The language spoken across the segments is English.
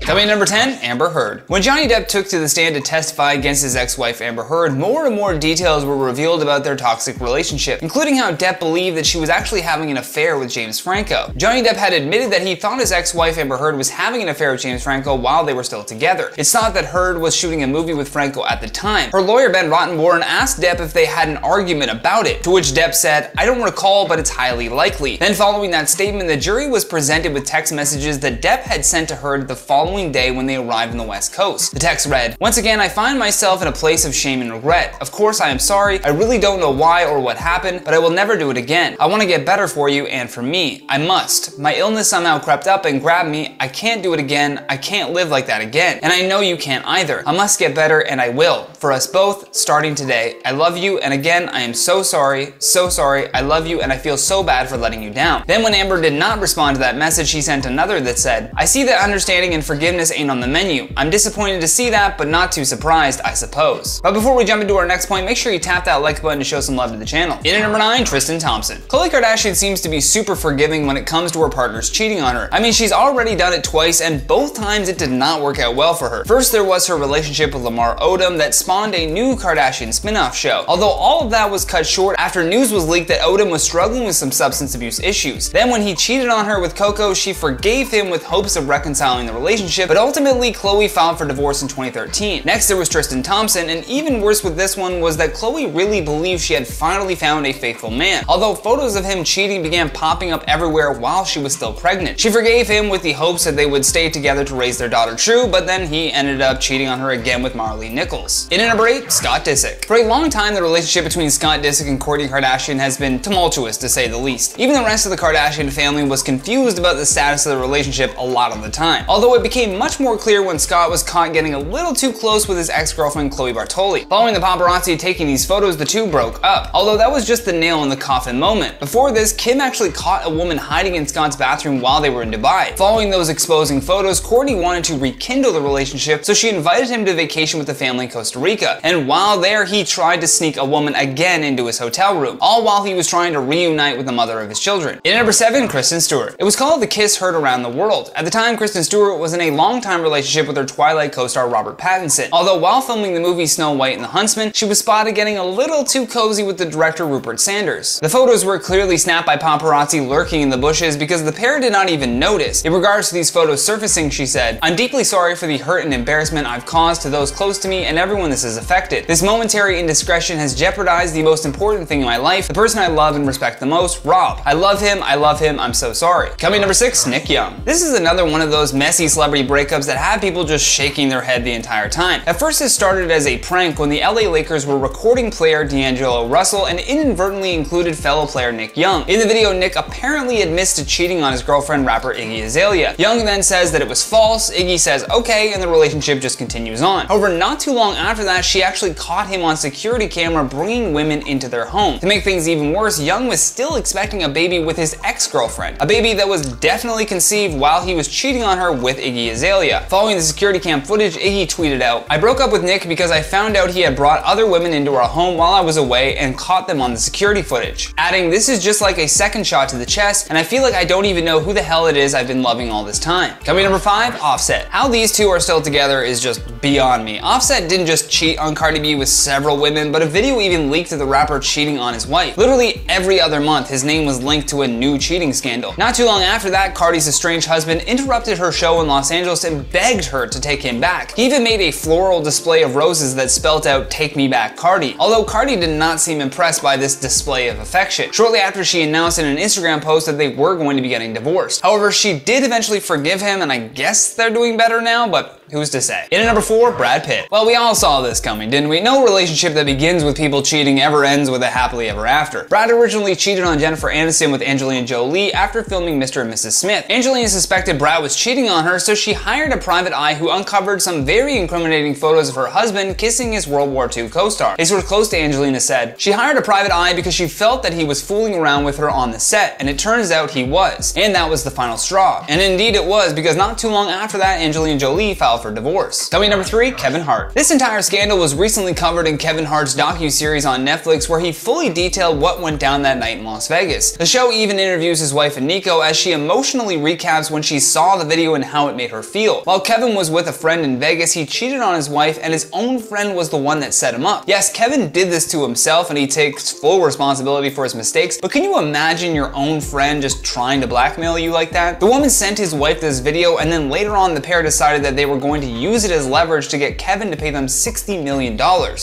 Coming in number 10, Amber Heard. When Johnny Depp took to the stand to testify against his ex-wife Amber Heard, more and more details were revealed about their toxic relationship, including how Depp believed that she was actually having an affair with James Franco. Johnny Depp had admitted that he thought his ex-wife Amber Heard was having an affair with James Franco while they were still together. It's thought that Heard was shooting a movie with Franco at the time. Her lawyer Ben Rottenborn asked Depp if they had an argument about it, to which Depp said, "I don't recall, but it's highly likely." Then following that statement, the jury was presented with text messages that Depp had sent to Heard the following day when they arrived on the West Coast. The text read, "Once again, I find myself in a place of shame and regret. Of course, I am sorry. I really don't know why or what happened, but I will never do it again. I want to get better for you and for me. I must. My illness somehow crept up and grabbed me. I can't do it again. I can't live like that again. And I know you can't either. I must get better and I will. For us both, starting today. I love you and again, I am so sorry. So sorry. I love you and I feel so bad for letting you down." Then when Amber did not respond to that message, she sent another that said, "I see that understanding and forgiveness ain't on the menu. I'm disappointed to see that, but not too surprised, I suppose." But before we jump into our next point, make sure you tap that like button to show some love to the channel. In at number 9, Tristan Thompson. Khloe Kardashian seems to be super forgiving when it comes to her partners cheating on her. I mean, she's already done it twice, and both times it did not work out well for her. First, there was her relationship with Lamar Odom that spawned a new Kardashian spin-off show. Although all of that was cut short after news was leaked that Odom was struggling with some substance abuse issues. Then when he cheated on her with Coco, she forgave him with hopes of reconciling the relationship, but ultimately Khloe filed for divorce in 2013. Next, there was Tristan Thompson, and even worse with this one was that Khloe really believed she had finally found a faithful man, although photos of him cheating began popping up everywhere while she was still pregnant. She forgave him with the hopes that they would stay together to raise their daughter True, but then he ended up cheating on her again with Marley Nichols. In at number 8, Scott Disick. For a long time, the relationship between Scott Disick and Kourtney Kardashian has been tumultuous, to say the least. Even the rest of the Kardashian family was confused about the status of the relationship a lot of the time, although it became much more clear when Scott was caught getting a little too close with his ex-girlfriend Chloe Bartoli. Following the paparazzi taking these photos, the two broke up, although that was just the nail in the coffin moment. Before this, Kim actually caught a woman hiding in Scott's bathroom while they were in Dubai. Following those exposing photos, Kourtney wanted to rekindle the relationship, so she invited him to vacation with the family in Costa Rica, and while there, he tried to sneak a woman again into his hotel room, all while he was trying to reunite with the mother of his children. In at number 7, Kristen Stewart. It was called The Kiss Heard Around the World. At the time, Kristen Stewart was in a long-time relationship with her Twilight co-star Robert Pattinson, although while filming the movie Snow White and the Huntsman, she was spotted getting a little too cozy with the director Rupert Sanders. The photos were clearly snapped by paparazzi lurking in the bushes because the pair did not even notice. In regards to these photos surfacing, she said, "I'm deeply sorry for the hurt and embarrassment I've caused to those close to me and everyone this has affected. This momentary indiscretion has jeopardized the most important thing in my life, the person I love and respect the most, Rob. I love him, I'm so sorry." Coming number 6, Nick Young. This is another one of those messy celebrity breakups that had people just shaking their head the entire time. At first, it started as a prank when the LA Lakers were recording player D'Angelo Russell and inadvertently included fellow player Nick Young. In the video, Nick apparently admits to cheating on his girlfriend, rapper Iggy Azalea. Young then says that it was false, Iggy says okay, and the relationship just continues on. However, not too long after that, she actually caught him on security camera bringing women into their home. To make things even worse, Young was still expecting a baby with his ex-girlfriend, a baby that was definitely conceived while he was cheating on her with Iggy Azalea. Following the security cam footage, Iggy tweeted out, "I broke up with Nick because I found out he had brought other women into our home while I was away and caught them on the security footage," adding, "This is just like a second shot to the chest, and I feel like I don't even know who the hell it is I've been loving all this time." Coming number 5, Offset. How these two are still together is just beyond me. Offset didn't just cheat on Cardi B with several women, but a video even leaked of the rapper cheating on his wife. Literally every other month, his name was linked to a new cheating scandal. Not too long after that, Cardi's estranged husband interrupted her show in Los Angeles and begged her to take him back. He even made a floral display of roses that spelt out "Take me back, Cardi," although Cardi did not seem impressed by this display of affection. Shortly after, she announced in an Instagram post that they were going to be getting divorced. However, she did eventually forgive him, and I guess they're doing better now, but who's to say? In at number 4, Brad Pitt. Well, we all saw this coming, didn't we? No relationship that begins with people cheating ever ends with a happily ever after. Brad originally cheated on Jennifer Aniston with Angelina Jolie after filming Mr. and Mrs. Smith. Angelina suspected Brad was cheating on her, so she hired a private eye who uncovered some very incriminating photos of her husband kissing his World War II co-star. A source close to Angelina said, "She hired a private eye because she felt that he was fooling around with her on the set, and it turns out he was. And that was the final straw." And indeed it was, because not too long after that, Angelina Jolie filed file for divorce. Dummy number 3, Kevin Hart. This entire scandal was recently covered in Kevin Hart's docuseries on Netflix, where he fully detailed what went down that night in Las Vegas. The show even interviews his wife Nico as she emotionally recaps when she saw the video and how it made her feel. While Kevin was with a friend in Vegas, he cheated on his wife and his own friend was the one that set him up. Yes, Kevin did this to himself and he takes full responsibility for his mistakes, but can you imagine your own friend just trying to blackmail you like that? The woman sent his wife this video, and then later on the pair decided that they were going to use it as leverage to get Kevin to pay them $60 million.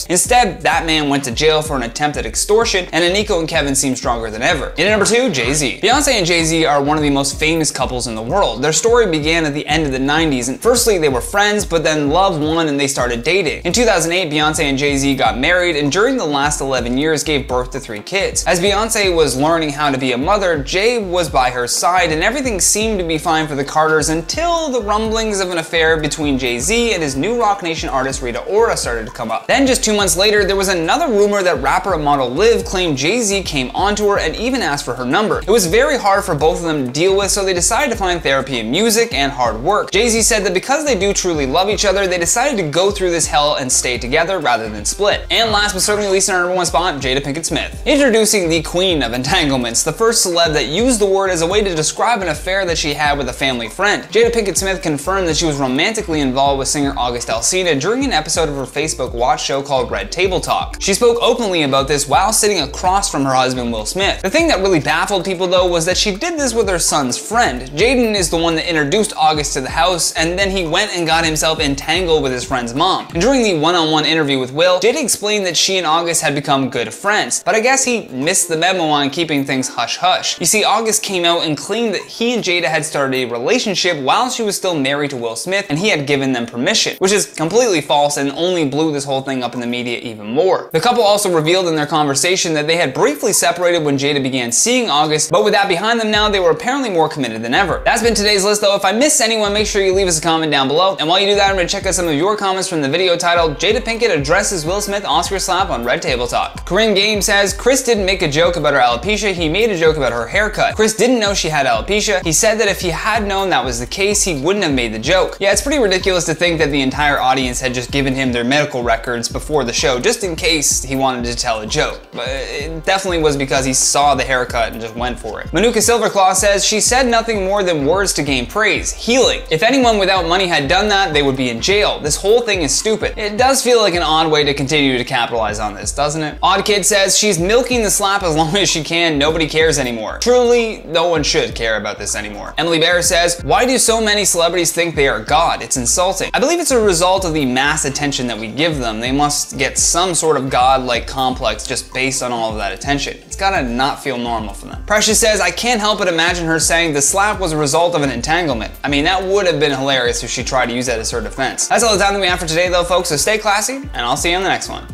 Instead, that man went to jail for an attempt at extortion, and Nico and Kevin seem stronger than ever. In number 2, Jay-Z. Beyonce and Jay-Z are one of the most famous couples in the world. Their story began at the end of the 90s, and firstly they were friends, but then love won and they started dating. In 2008, Beyonce and Jay-Z got married, and during the last 11 years gave birth to 3 kids. As Beyonce was learning how to be a mother, Jay was by her side, and everything seemed to be fine for the Carters until the rumblings of an affair between Jay-Z and his new Rock Nation artist Rita Ora started to come up. Then just 2 months later, there was another rumor that rapper and model Liv claimed Jay-Z came onto her and even asked for her number. It was very hard for both of them to deal with, so they decided to find therapy in music and hard work. Jay-Z said that because they do truly love each other, they decided to go through this hell and stay together rather than split. And last but certainly least, in our number 1 spot, Jada Pinkett Smith. Introducing the queen of entanglements, the first celeb that used the word as a way to describe an affair that she had with a family friend. Jada Pinkett Smith confirmed that she was romantically involved with singer August Alsina during an episode of her Facebook Watch show called Red Table Talk. She spoke openly about this while sitting across from her husband Will Smith. The thing that really baffled people though was that she did this with her son's friend. Jaden is the one that introduced August to the house, and then he went and got himself entangled with his friend's mom. And during the one-on-one interview with Will, Jada explained that she and August had become good friends, but I guess he missed the memo on keeping things hush-hush. You see, August came out and claimed that he and Jada had started a relationship while she was still married to Will Smith, and he had given them permission, which is completely false and only blew this whole thing up in the media even more. The couple also revealed in their conversation that they had briefly separated when Jada began seeing August, but with that behind them now, they were apparently more committed than ever. That's been today's list though. If I missed anyone, make sure you leave us a comment down below. And while you do that, I'm going to check out some of your comments from the video titled Jada Pinkett addresses Will Smith Oscar slap on Red Table Talk. Corinne Game says, Chris didn't make a joke about her alopecia, he made a joke about her haircut. Chris didn't know she had alopecia. He said that if he had known that was the case, he wouldn't have made the joke. Yeah, it's pretty ridiculous to think that the entire audience had just given him their medical records before the show, just in case he wanted to tell a joke. But it definitely was because he saw the haircut and just went for it. Manuka Silverclaw says, she said nothing more than words to gain praise. Healing. If anyone without money had done that, they would be in jail. This whole thing is stupid. It does feel like an odd way to continue to capitalize on this, doesn't it? Odd Kid says, she's milking the slap as long as she can, nobody cares anymore. Truly, no one should care about this anymore. Emily Bear says, why do so many celebrities think they are God? It's insulting. I believe it's a result of the mass attention that we give them. They must get some sort of God-like complex just based on all of that attention. It's gotta not feel normal for them. Precious says, I can't help but imagine her saying the slap was a result of an entanglement. I mean, that would have been hilarious if she tried to use that as her defense. That's all the time that we have for today though, folks, so stay classy, and I'll see you on the next one.